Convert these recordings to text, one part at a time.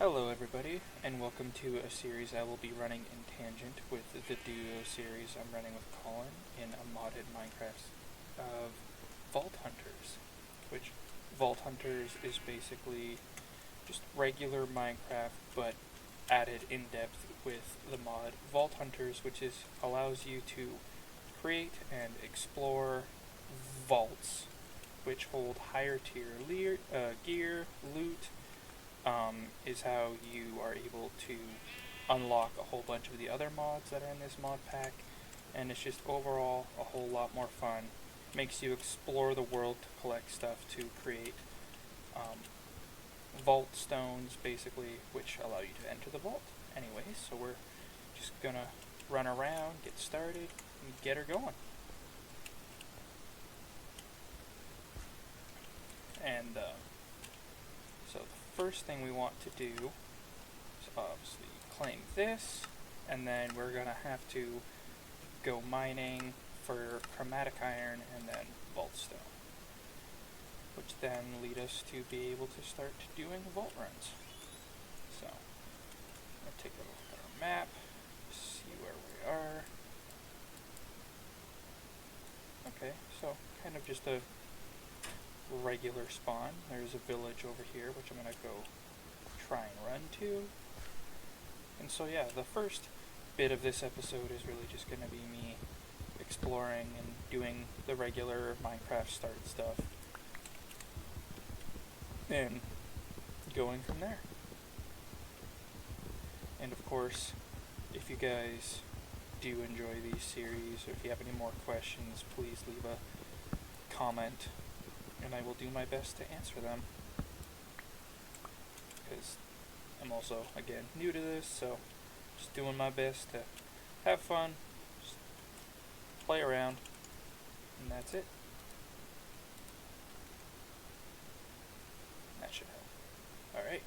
Hello everybody, and welcome to a series I will be running in tangent with the duo series I'm running with Colin in a modded Minecraft of Vault Hunters, which Vault Hunters is basically just regular Minecraft but added in depth with the mod Vault Hunters, which allows you to create and explore vaults which hold higher tier gear, loot. Is how you are able to unlock a whole bunch of the other mods that are in this mod pack, and it's just overall a whole lot more fun. Makes you explore the world to collect stuff to create vault stones, basically, which allow you to enter the vault. Anyways, so we're just gonna run around, get started, and get her going. And so the first thing we want to do is obviously claim this, and then we're going to have to go mining for chromatic iron and then vault stone, which then lead us to be able to start doing vault runs. So, I'm going to take a look at our map, see where we are. Okay, so kind of just a regular spawn. There's a village over here which I'm going to go try and run to. And so yeah, the first bit of this episode is really just going to be me exploring and doing the regular Minecraft start stuff and going from there. And of course, if you guys do enjoy these series, or if you have any more questions, please leave a comment and I will do my best to answer them, because I'm also, again, new to this, so just doing my best to have fun, just play around, and that's it. That should help. Alright.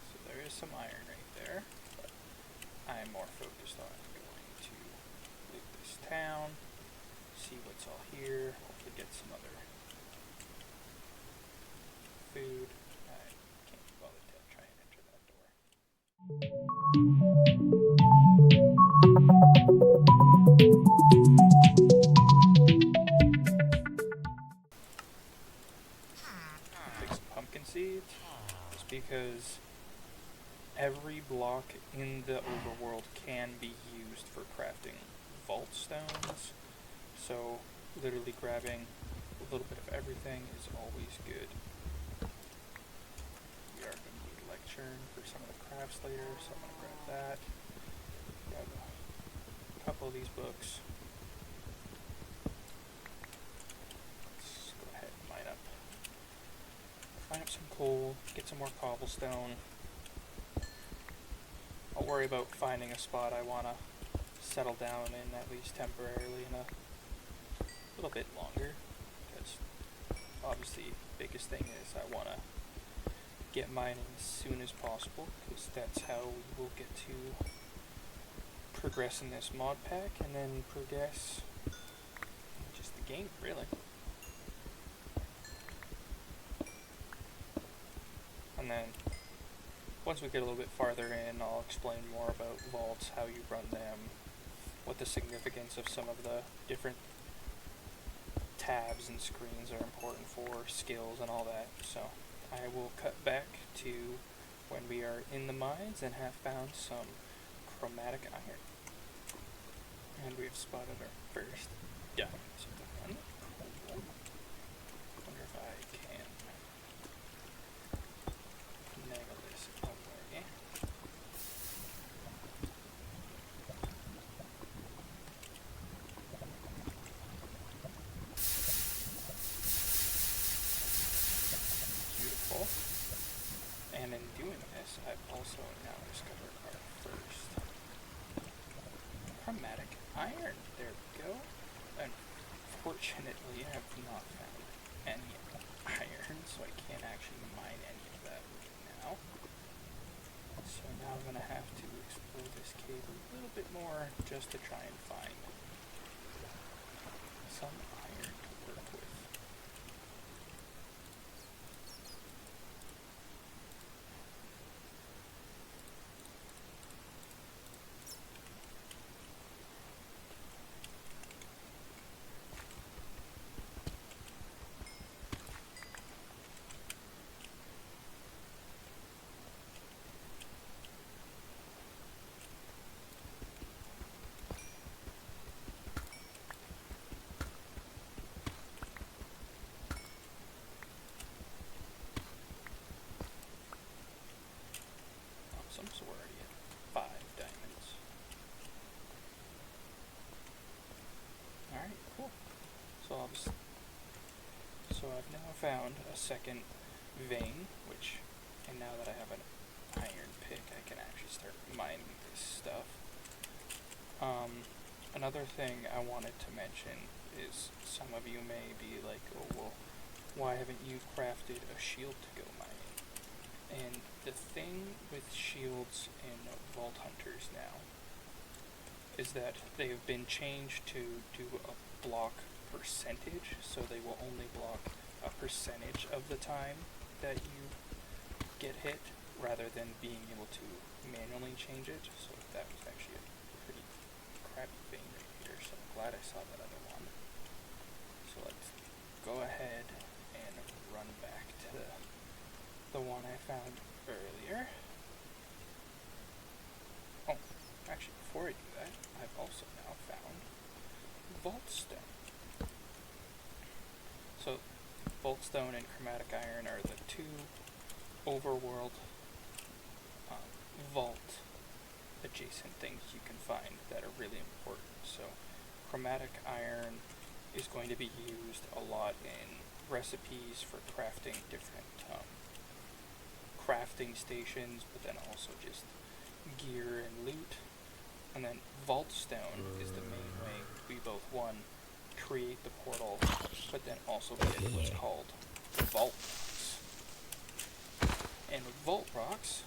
So there is some iron right there. I'm more focused on going to loot this town, see what's all here, hopefully get some other food. I can't be bothered to try and enter that door. Take some pumpkin seeds, just because every block in the overworld can be used for crafting vault stones, so literally grabbing a little bit of everything is always good. We are going to need a lectern for some of the crafts later, so I'm going to grab that. Grab a couple of these books. Let's go ahead and mine up some coal, get some more cobblestone. I'll worry about finding a spot I want to settle down in, at least temporarily, in a little bit longer, because obviously the biggest thing is I want to get mining as soon as possible, because that's how we will get to progress in this mod pack, and then progress in just the game, really. And then once we get a little bit farther in, I'll explain more about vaults, how you run them, what the significance of some of the different tabs and screens are important for, skills and all that. So I will cut back to when we are in the mines and have found some chromatic iron. And we've spotted our first diamond. So cool. Wonder if I can finagle this away. Beautiful. And in doing this, I've also now discovered our first chromatic iron. There we go. Unfortunately, I have not found any iron, so I can't actually mine any of that right now. So now I'm going to have to explore this cave a little bit more just to try and find some So I've now found a second vein, and now that I have an iron pick, I can actually start mining this stuff. Another thing I wanted to mention is some of you may be like, oh well, why haven't you crafted a shield to go mining? And the thing with shields in Vault Hunters now is that they have been changed to do a block percentage, so they will only block a percentage of the time that you get hit, rather than being able to manually change it. So that was actually a pretty crappy thing right here, so I'm glad I saw that other one. So let's go ahead and run back to the one I found earlier. Oh, actually before I do that, I've also now found Vault Stone. So Vault Stone and Chromatic Iron are the two overworld vault adjacent things you can find that are really important. So Chromatic Iron is going to be used a lot in recipes for crafting different crafting stations, but then also just gear and loot. And then Vault Stone is the main way we both, one, create the portal, but then also get what's called Vault Rocks. And Vault Rocks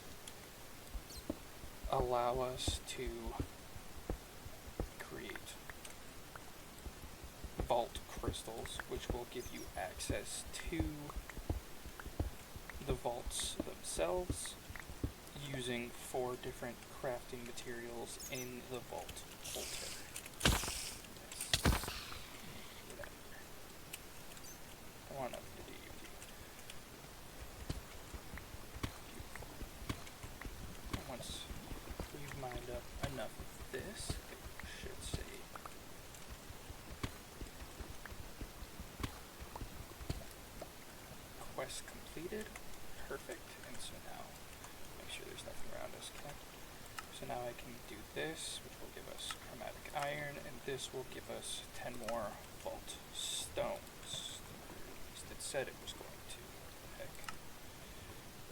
allow us to create vault crystals, which will give you access to the vaults themselves using 4 different crafting materials in the vault altar. I want nothing to do with you. And once we've mined up enough of this, it should say quest completed. Perfect. And so now, make sure there's nothing around us, okay? So now I can do this, which will give us Chromatic Iron, and this will give us 10 more Vault Stones. At least it said it was going to. Heck.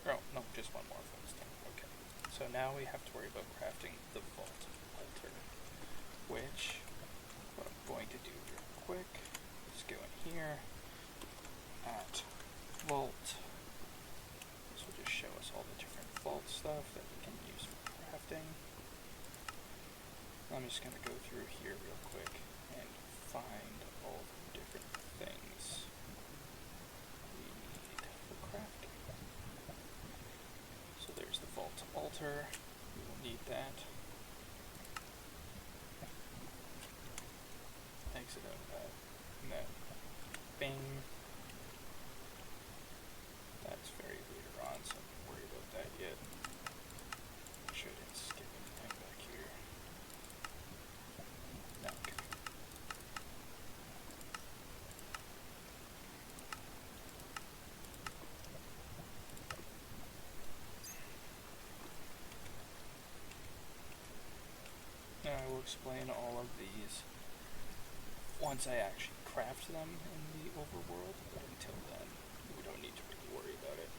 Oh, no, just 1 more Vault Stone. Okay. So now we have to worry about crafting the Vault Altar, which, what I'm going to do real quick is go in here at Vault. This will just show us all the different vault stuff that we can use for crafting. I'm just going to go through here real quick and find all the different things we need for crafting. So there's the Vault Altar. We will need that. Exit out of that. And that bing. That's very later on, so don't worry about that yet. Make sure I didn't skip anything back here. No, okay. And I will explain all of these once I actually craft them in the overworld, but until then, we don't need to really worry about it.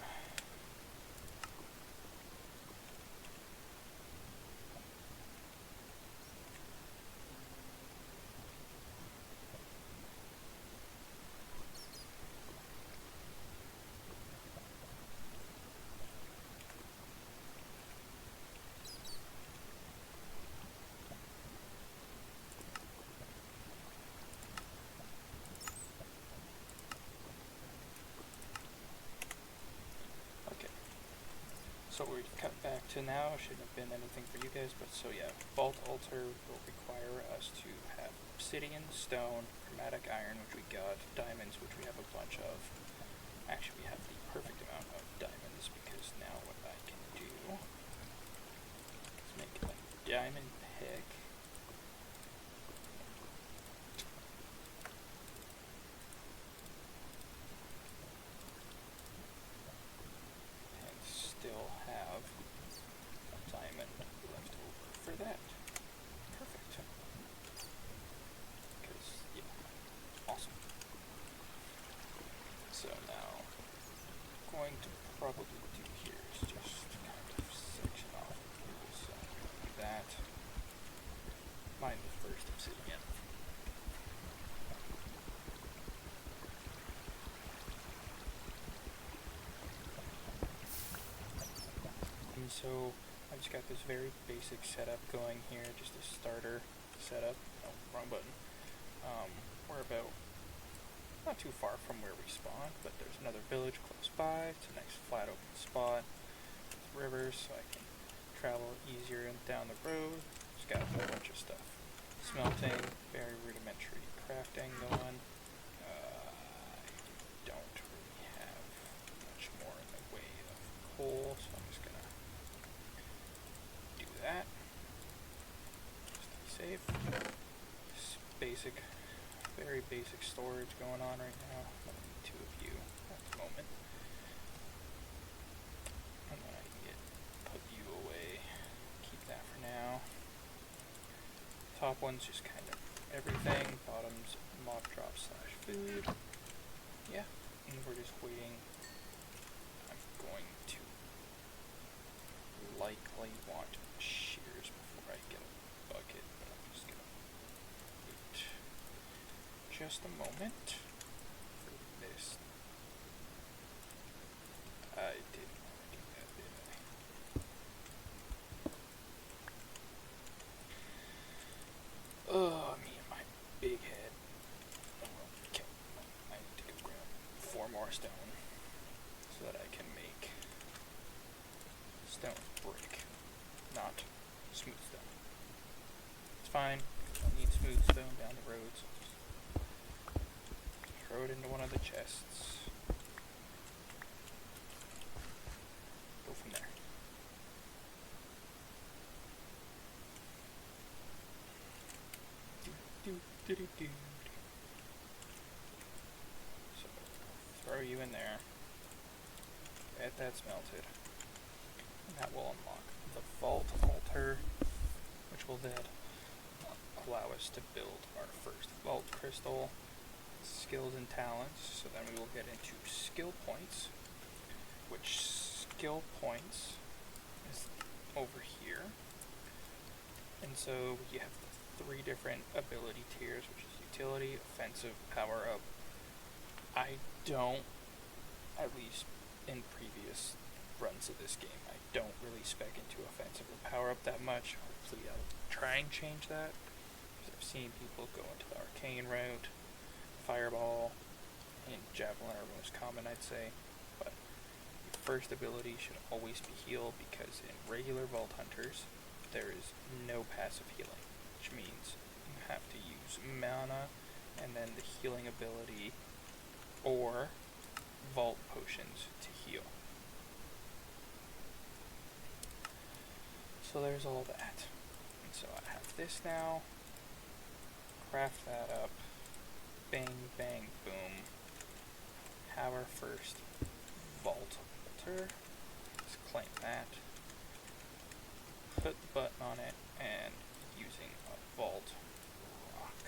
So we've cut back to now, shouldn't have been anything for you guys, but so yeah, Vault Altar will require us to have obsidian, stone, chromatic iron, which we got, diamonds, which we have a bunch of. Actually, we have the perfect amount of diamonds, because now what I can do is make a diamond pick. Still have a diamond left over for that. Perfect. Because, yeah, awesome. going to probably do here is just kind of section off this, that. Mine was first obsidian. And so I just got this very basic setup going here, just a starter setup. Oh, wrong button. We're about not too far from where we spawned, but there's another village close by. It's a nice flat open spot with rivers, so I can travel easier and down the road. Just got a whole bunch of stuff. Smelting, very rudimentary crafting going. I don't really have much more in the way of coal, so I'm just gonna do that. Just to be safe. Just basic. Very basic storage going on right now. I don't need two of you at the moment. And then I can put you away. Keep that for now. Top one's just kind of everything. Bottom's mob drop / food. Yeah. And we're just waiting. I'm going to likely want shears before I get a bucket, but I'm just gonna wait just a moment for this. I didn't want to do that, did I? Oh, me and my big head. Oh, well, okay. I need to go grab 4 more stone so that I can make stone brick, not smooth stone. It's fine. I need smooth stone down the road, so just throw it into one of the chests. Go from there. So, throw you in there. Get that smelted. And that will unlock the vault altar, which will then allow us to build our first vault crystal, skills and talents. So then we will get into skill points, which skill points is over here. And so you have 3 different ability tiers, which is utility, offensive, power up. I don't, at least in previous runs of this game, I don't really spec into offensive or power up that much. Hopefully I'll try and change that, because I've seen people go into the arcane route. Fireball and javelin are most common, I'd say, but your first ability should always be heal, because in regular Vault Hunters there is no passive healing, which means you have to use mana and then the healing ability or vault potions to heal. So there's all that. And so I have this now. Craft that up. Bang, bang, boom. Have our first vault altar. Let's claim that. Put the button on it, and using a vault rock,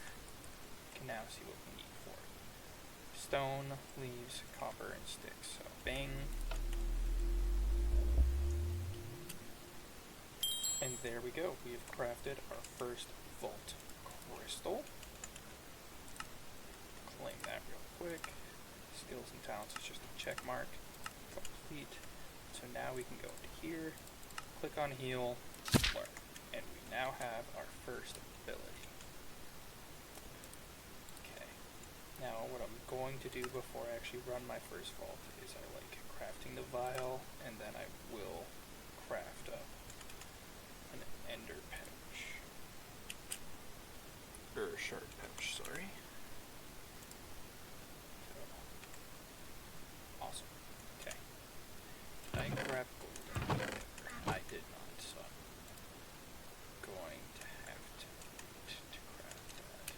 we can now see what we need for it. Stone, leaves, copper, and sticks. So bang. And there we go. We have crafted our first vault crystal. Claim that real quick. Skills and talents is just a check mark. Complete. So now we can go into here, click on heal, learn. And we now have our first ability. Okay. Now what I'm going to do before I actually run my first vault is I like crafting the vial, and then I will craft up an ender pouch. Or shard pouch, sorry. Awesome. Okay. I grabbed gold. I did not, so I'm going to have to wait to craft that.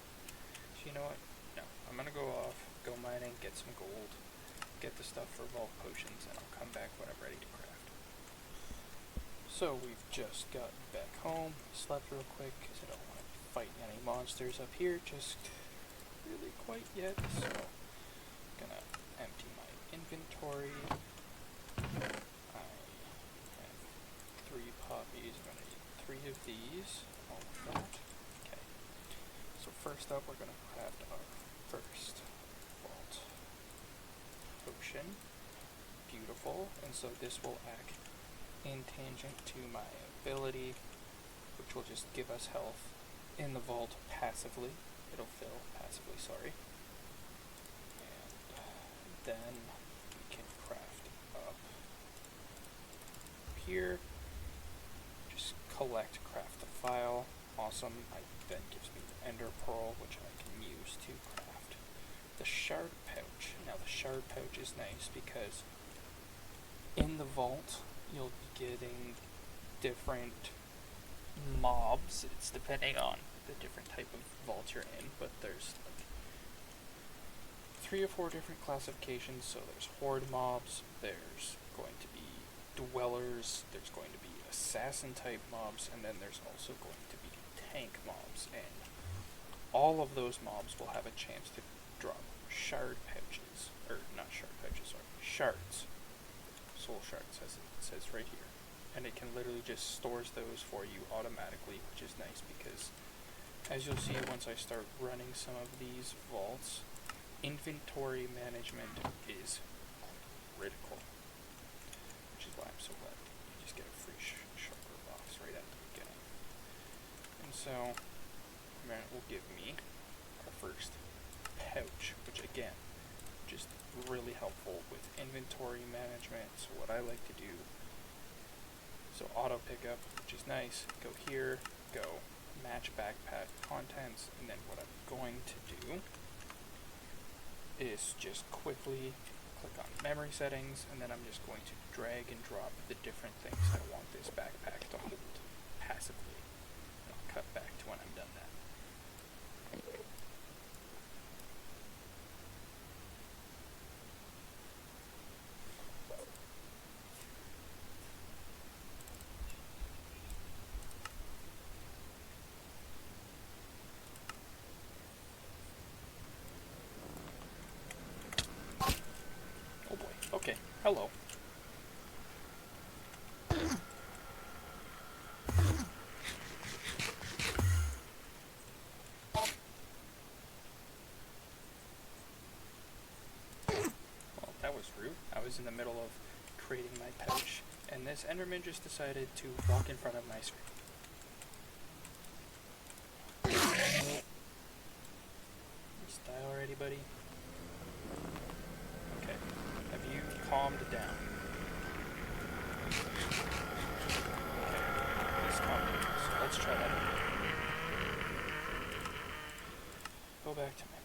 So you know what? No. I'm gonna go off, go mining, get some gold, get the stuff for vault potions, and I'll come back when I'm ready to craft. So we've just gotten back home, slept real quick because I don't want to be fighting any monsters up here just really quite yet, so I'm gonna empty my inventory, copies. I'm going to need 3 of these. All of that. Okay. So first up, we're going to craft our first vault potion. Beautiful. And so this will act in tangent to my ability, which will just give us health in the vault passively. It'll fill passively, sorry. And then we can craft up here. Just collect, craft the file. Awesome. Then gives me the ender pearl, which I can use to craft the shard pouch. Now the shard pouch is nice because in the vault you'll be getting different mobs. It's depending on the different type of vault you're in, but there's like 3 or 4 different classifications. So there's horde mobs, there's going to be dwellers, there's going to be assassin type mobs, and then there's also going to be tank mobs, and all of those mobs will have a chance to drop shard pouches, or not shard pouches, sorry, shards, soul shards as it says right here, and it can literally just stores those for you automatically, which is nice because as you'll see once I start running some of these vaults, inventory management is critical, which is why I'm so glad you just get a free shulker box right at the beginning. And so that will give me our first pouch, which again, just really helpful with inventory management. So what I like to do, so auto pickup, which is nice, go here, go match backpack contents, and then what I'm going to do is just quickly click on memory settings, and then I'm just going to drag and drop the different things I want this backpack to hold passively. And I'll cut back to when I'm done that. Oh boy, okay, hello. Well, that was rude. I was in the middle of creating my pouch, and this Enderman just decided to walk in front of my screen. Die already, buddy? Okay. Have you calmed down? Okay. He's calmed down. So let's try that again. Go back to memory.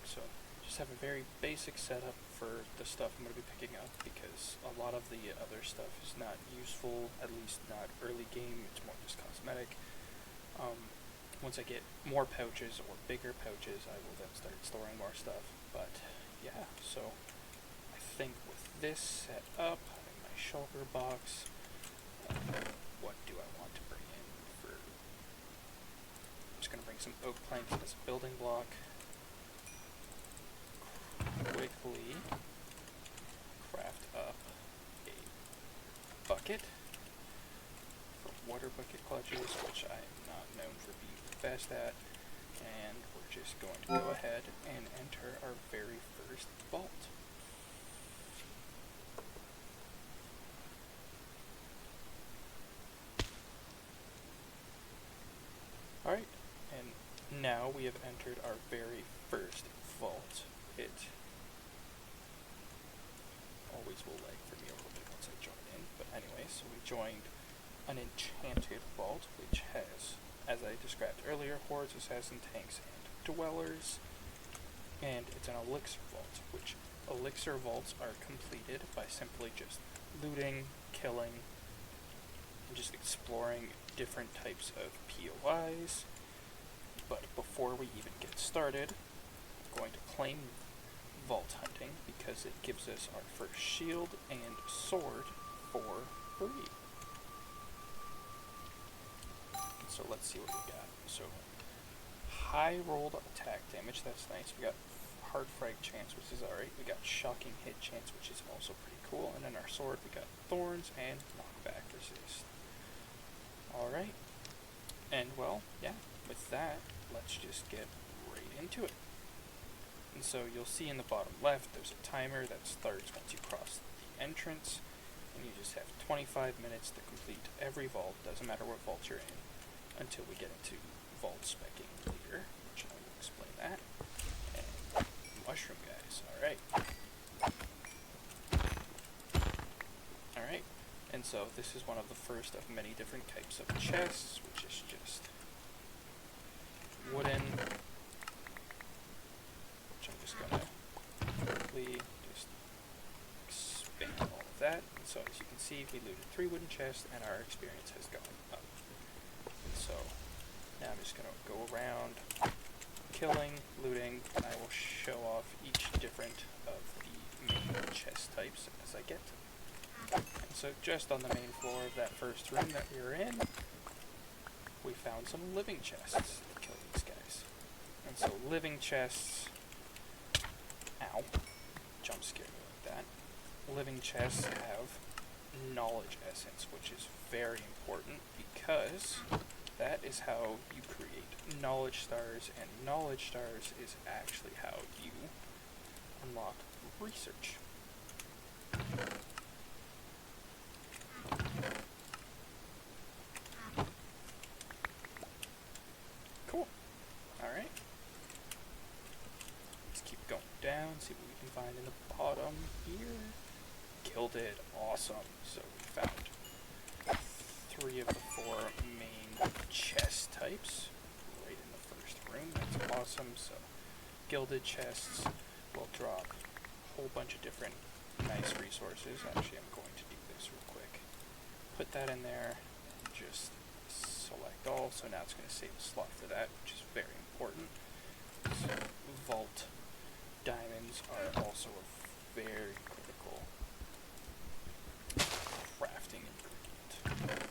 So just have a very basic setup for the stuff I'm going to be picking up, because a lot of the other stuff is not useful, at least not early game. It's more just cosmetic. Once I get more pouches or bigger pouches, I will then start storing more stuff. But yeah, so I think with this set up, in my shulker box, what do I want to bring in for... I'm just going to bring some oak planks as a building block. Quickly craft up a bucket for water bucket clutches, which I am not known for being the best at. And we're just going to go ahead and enter our very first vault. Alright, and now we have entered our very first vault. It always will lag for me a little bit once I join in, but anyway, so we joined an enchanted vault, which has, as I described earlier, hordes, assassin, tanks, and dwellers, and it's an elixir vault, which elixir vaults are completed by simply just looting, killing, and just exploring different types of POIs. But before we even get started, I'm going to claim vault hunting because it gives us our first shield and sword for free. So let's see what we got. So high rolled attack damage, that's nice. We got hard frag chance, which is alright. We got shocking hit chance, which is also pretty cool. And then our sword, we got thorns and knockback resist. Alright. And well, yeah, with that, let's just get right into it. And so you'll see in the bottom left, there's a timer that starts once you cross the entrance. And you just have 25 minutes to complete every vault, doesn't matter what vault you're in, until we get into vault specking later, which I will explain that. And mushroom guys, alright. Alright, and so this is one of the first of many different types of chests, which is just wooden, which I'm just gonna quickly just expand all of that. And so as you can see, we looted 3 wooden chests and our experience has gone up. And so now I'm just gonna go around killing, looting, and I will show off each different of the main chest types as I get to them. And so just on the main floor of that first room that we were in, we found some living chests to kill these guys. And so living chests, ow, jump scared me like that. Living chests have knowledge essence, which is very important because that is how you create knowledge stars, and knowledge stars is actually how you unlock research. Cool. Alright. Let's keep going down, see what we can find in the bottom here. Killed it. Awesome. So we found 3 of the 4 main chest types right in the first room. That's awesome. So gilded chests will drop a whole bunch of different nice resources. Actually, I'm going to do this real quick. Put that in there and just select all. So now it's going to save a slot for that, which is very important. So vault diamonds are also a very critical crafting ingredient.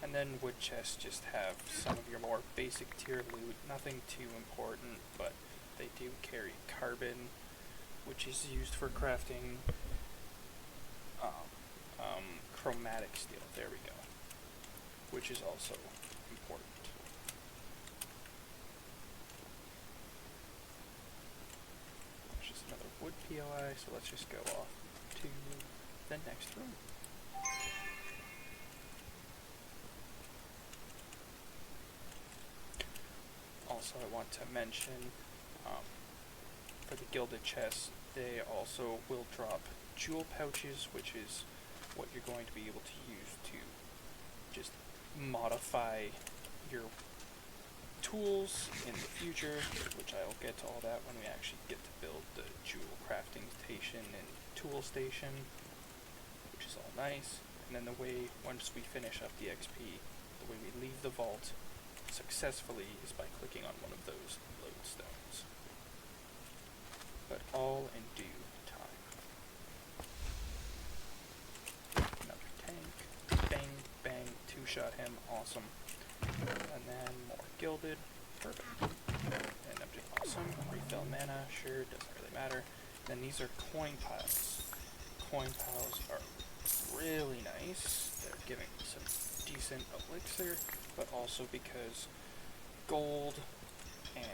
And then wood chests just have some of your more basic tier loot, nothing too important, but they do carry carbon, which is used for crafting chromatic steel, there we go, which is also important. There's just another wood POI, so let's just go off to the next room. Also, I want to mention, for the gilded chests, they also will drop jewel pouches, which is what you're going to be able to use to just modify your tools in the future, which I'll get to all that when we actually get to build the jewel crafting station and tool station, which is all nice. And then the way, once we finish up the XP, the way we leave the vault successfully is by clicking on one of those lodestones. But all in due time. Another tank. Bang, bang, 2 two-shot him, awesome. And then more gilded, perfect. And object, awesome. Refill mana, sure, doesn't really matter. Then these are coin piles. Coin piles are really nice. They're giving some decent elixir, but also because gold and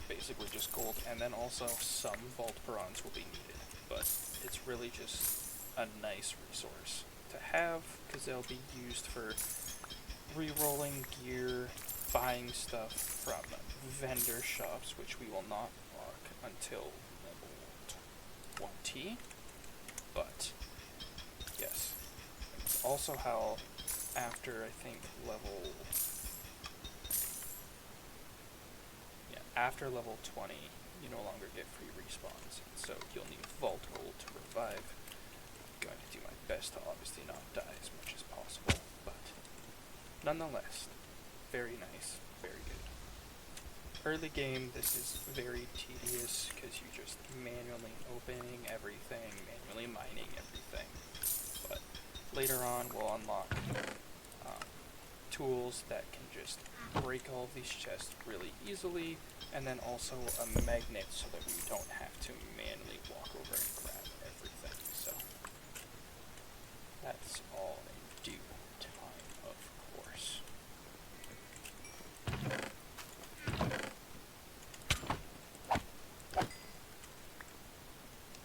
basically just gold, and then also some vault bronze will be needed. But it's really just a nice resource to have because they'll be used for re-rolling gear, buying stuff from vendor shops, which we will not lock until level 20. But yes, it's also how after I think after level 20 you no longer get free respawns, so you'll need vault gold to revive. I'm going to do my best to obviously not die as much as possible, but nonetheless, very nice, very good. Early game, this is very tedious because you're just manually opening everything, manually mining everything. But later on, we'll unlock tools that can just break all of these chests really easily, and then also a magnet so that we don't have to manually walk over and grab everything. So that's all in due time, of course.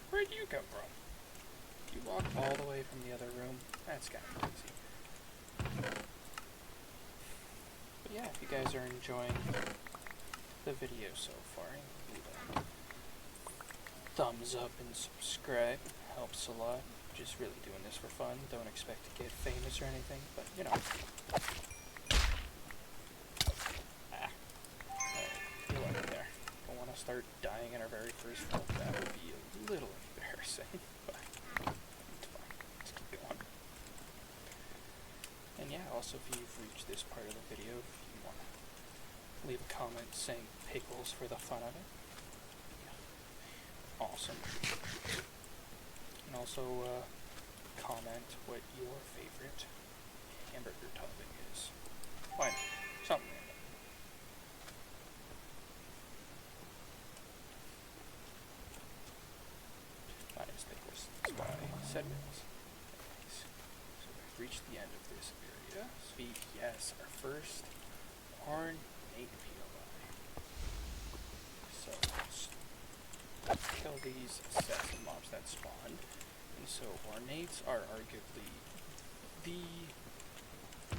Where'd you come from? You walked all the way from the other room? That's kind of crazy. But yeah, if you guys are enjoying the video so far, leave a thumbs up and subscribe. Helps a lot. Just really doing this for fun. Don't expect to get famous or anything, but you know. You like it there. Don't want to start dying in our very first fight. That would be a little embarrassing, but it's fine. Let's keep going. And yeah, also if you've reached this part of the video, if you want to leave a comment saying pickles for the fun of it. Yeah. Awesome. And also comment what your favorite hamburger topping is. Why not? Something random. My name is Pickles. That's why I said Pickles. Anyways, so we've reached the end of this area. Sweet, yes, our first ornate POI. So let's kill these assassin mobs that spawned. And so ornates are arguably the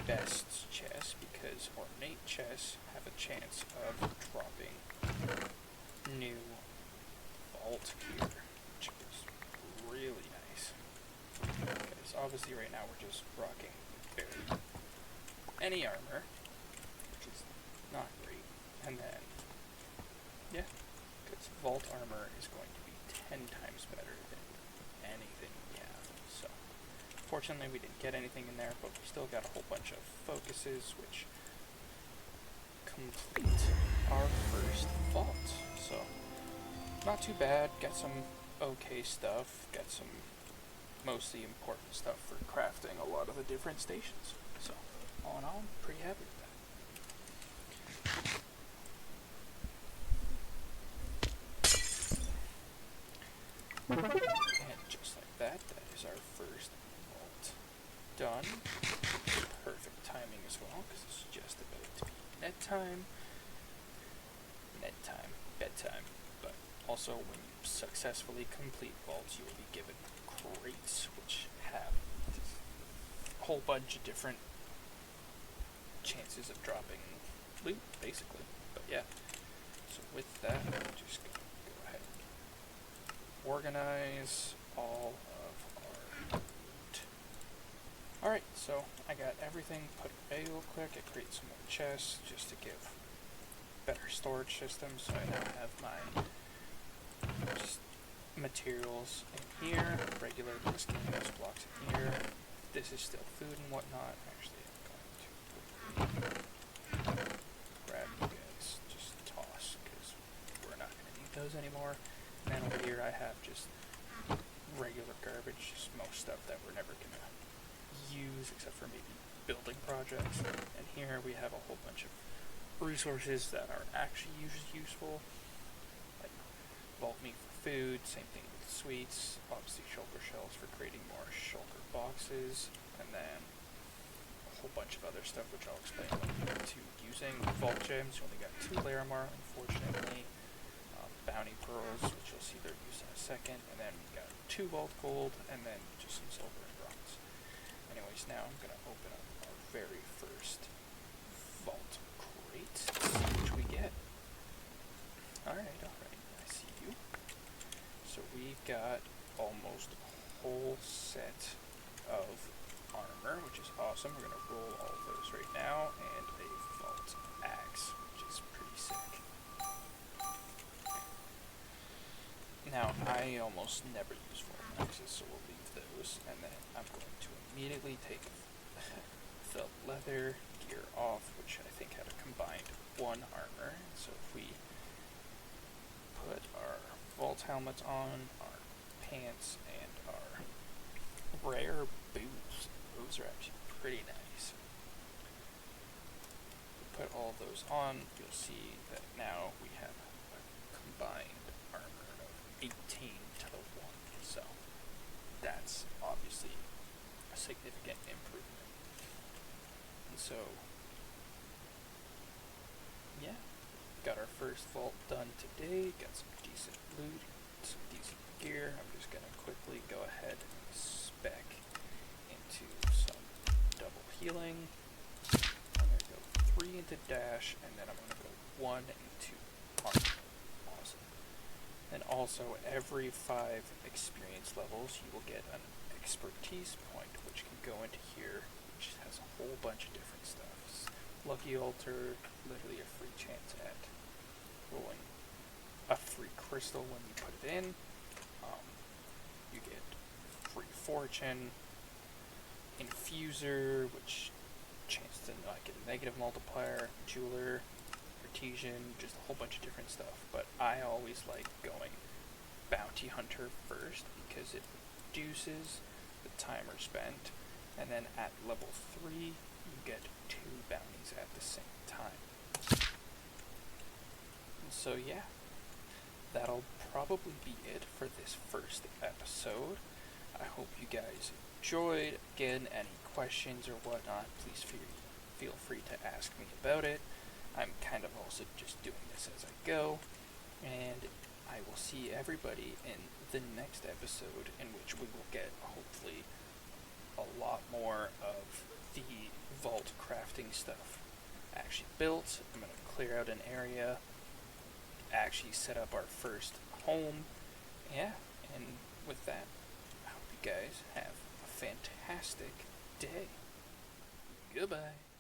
best chests because ornate chests have a chance of dropping new vault gear, which is really nice. Because obviously right now we're just rocking barely any armor, which is not great. And then, yeah, because vault armor is going to be 10 times better than anything we have. So, fortunately we didn't get anything in there, but we still got a whole bunch of focuses, which complete our first vault. So, not too bad. Got some okay stuff. Got some mostly important stuff for crafting a lot of the different stations. So, all in all, I'm pretty happy with that. And just like that, that is our first vault done. Perfect timing as well, because it's just about to be bedtime, but also when you successfully complete vaults, you will be given crates, which have a whole bunch of different chances of dropping loot, basically. But yeah, so with that, I'm just going to go ahead and organize all of our loot. Alright, so I got everything put away real quick. I create some more chests just to give better storage systems. So I now have my just materials in here, regular miscellaneous blocks in here. This is still food and whatnot. Actually, I'm going to grab you guys, just toss, because we're not going to need those anymore. And then over here I have just regular garbage, just most stuff that we're never going to use except for maybe building projects. And here we have a whole bunch of resources that are actually useful, like vault meat for food, same thing with sweets, obviously shulker shells for creating more shulker boxes, and then a whole bunch of other stuff which I'll explain when we get to using. Vault gems, you only got 2 Larimar, unfortunately. Bounty pearls, which you'll see their use in a second, and then we got 2 vault gold, and then just some silver and bronze. Anyways, now I'm going to open up our very first vault crate, see which we get. Alright, I see you. So we've got almost a whole set of armor, which is awesome. We're going to roll all of those right now, and a vault axe, which is pretty sick. Now, I almost never use vault axes, so we'll leave those, and then I'm going to immediately take the leather gear off, which I think had a combined 1 armor. So if we put our vault helmets on, our pants, and our rare boots, those are actually pretty nice. Put all those on, you'll see that now we have a combined armor of 18 to the 1, so that's obviously a significant improvement. And so, yeah, got our first vault done today, got some decent loot, some decent gear. I'm just going to quickly go ahead and spec into some double healing. I'm going to go 3 into dash, and then I'm going to go 1 into armor. Awesome. And also, every 5 experience levels, you will get an expertise point, which can go into here, which has a whole bunch of different stuff. Lucky altar, literally a free chance at rolling a free crystal when you put it in. You get free fortune, infuser, which chance to not get a negative multiplier, jeweler, artesian, just a whole bunch of different stuff. But I always like going bounty hunter first because it reduces the timer spent, and then at level 3 you get 2 bounties at the same time. And so yeah, that'll probably be it for this first episode. I hope you guys enjoyed. Again, any questions or whatnot, please feel free to ask me about it. I'm kind of also just doing this as I go, and I will see everybody in the next episode, in which we will get, hopefully, a lot more of the vault crafting stuff actually built. I'm going to clear out an area, actually set up our first home. Yeah, and with that, I hope you guys have a fantastic day. Goodbye.